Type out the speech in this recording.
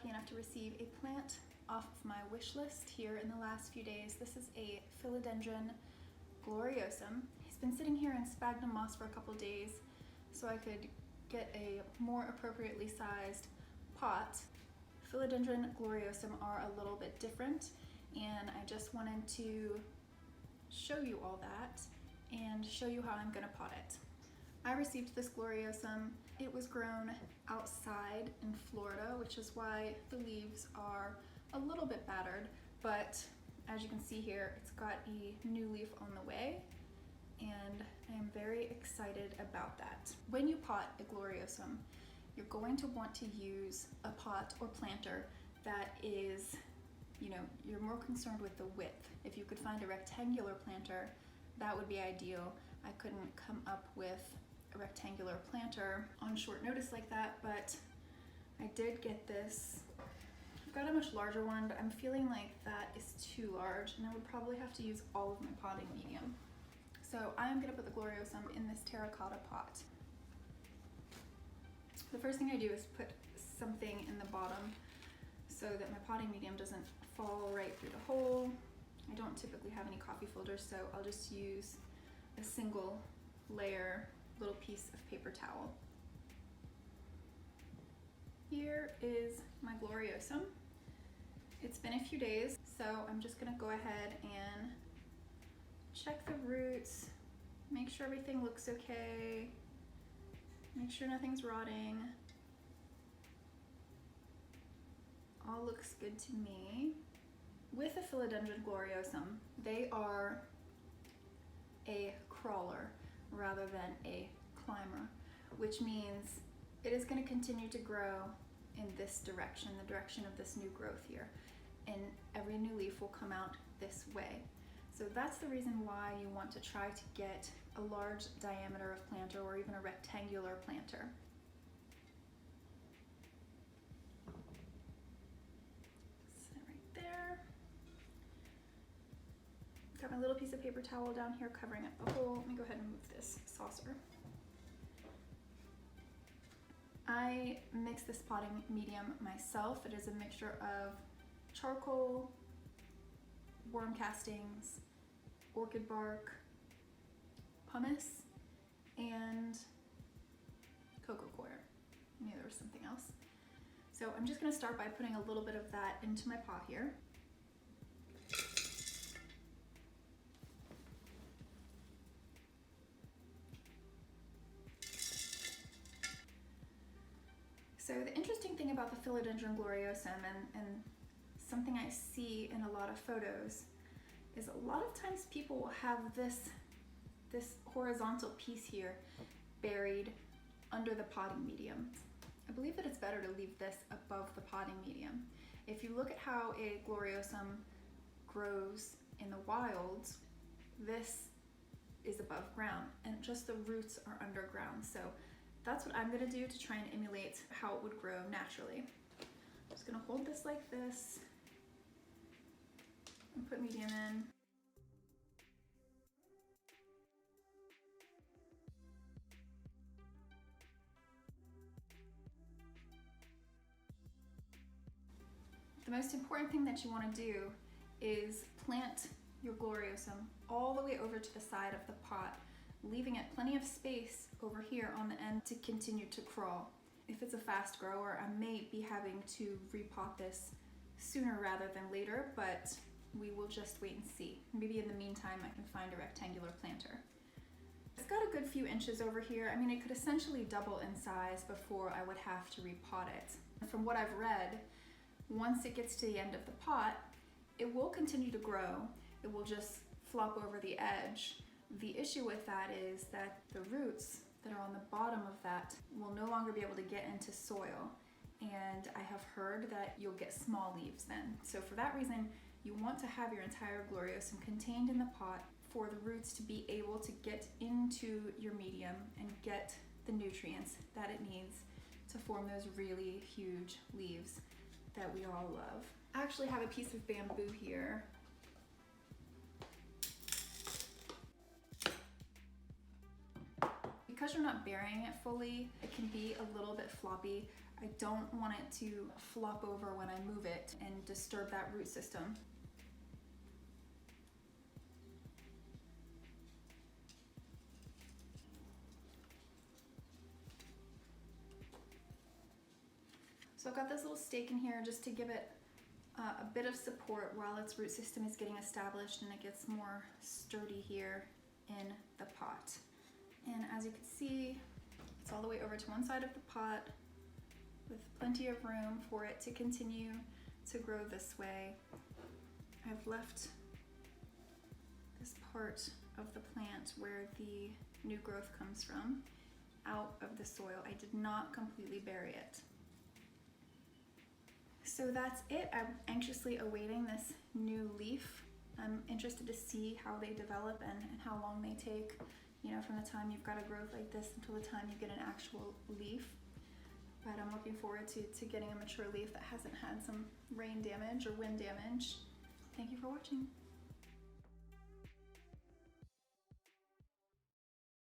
lucky enough to receive a plant off of my wish list here in the last few days. This is a Philodendron Gloriosum. He's been sitting here in sphagnum moss for a couple days so I could get a more appropriately sized pot. Philodendron Gloriosum are a little bit different, and I just wanted to show you all that and show you how I'm gonna pot it. I received this Gloriosum. It was grown outside in Florida, which is why the leaves are a little bit battered, but as you can see here, it's got a new leaf on the way, and I am very excited about that. When you pot a Gloriosum, you're going to want to use a pot or planter that is, you're more concerned with the width. If you could find a rectangular planter, that would be ideal. I couldn't come up with a rectangular planter on short notice like that, but I did get this. I've got a much larger one, but I'm feeling like that is too large, and I would probably have to use all of my potting medium. So I'm gonna put the Gloriosum in this terracotta pot. The first thing I do is put something in the bottom so that my potting medium doesn't fall right through the hole. I don't typically have any coffee filters, so I'll just use a single layer little piece of paper towel. Here is my Gloriosum. It's been a few days, so I'm just gonna go ahead and check the roots, make sure everything looks okay, make sure nothing's rotting. All looks good to me. With a Philodendron Gloriosum, they are a crawler rather than a climber, which means it is going to continue to grow in this direction, the direction of this new growth here, and every new leaf will come out this way. So that's the reason why you want to try to get a large diameter of planter or even a rectangular planter. Sit right there. Got my little piece of paper towel down here covering up the hole. Let me go ahead and move this saucer. I mix this potting medium myself. It is a mixture of charcoal, worm castings, orchid bark, pumice, and cocoa coir. I knew there was something else. So I'm just gonna start by putting a little bit of that into my pot here. So the interesting thing about the Philodendron Gloriosum and something I see in a lot of photos is a lot of times people will have this horizontal piece here buried under the potting medium. I believe that it's better to leave this above the potting medium. If you look at how a Gloriosum grows in the wilds, this is above ground and just the roots are underground. So that's what I'm gonna do to try and emulate how it would grow naturally. I'm just gonna hold this like this and put medium in. The most important thing that you wanna do is plant your Gloriosum all the way over to the side of the pot, leaving it plenty of space over here on the end to continue to crawl. If it's a fast grower, I may be having to repot this sooner rather than later, but we will just wait and see. Maybe in the meantime, I can find a rectangular planter. It's got a good few inches over here. I mean, it could essentially double in size before I would have to repot it. From what I've read, once it gets to the end of the pot, it will continue to grow. It will just flop over the edge. The issue with that is that the roots that are on the bottom of that will no longer be able to get into soil. And I have heard that you'll get small leaves then. So for that reason, you want to have your entire Gloriosum contained in the pot for the roots to be able to get into your medium and get the nutrients that it needs to form those really huge leaves that we all love. I actually have a piece of bamboo here. Because you're not burying it fully, it can be a little bit floppy. I don't want it to flop over when I move it and disturb that root system. So I've got this little stake in here just to give it a bit of support while its root system is getting established and it gets more sturdy here in the pot. And as you can see, it's all the way over to one side of the pot with plenty of room for it to continue to grow this way. I've left this part of the plant where the new growth comes from out of the soil. I did not completely bury it. So that's it. I'm anxiously awaiting this new leaf. I'm interested to see how they develop and how long they take, you know, from the time you've got a growth like this until the time you get an actual leaf. But I'm looking forward to getting a mature leaf that hasn't had some rain damage or wind damage. Thank you for watching.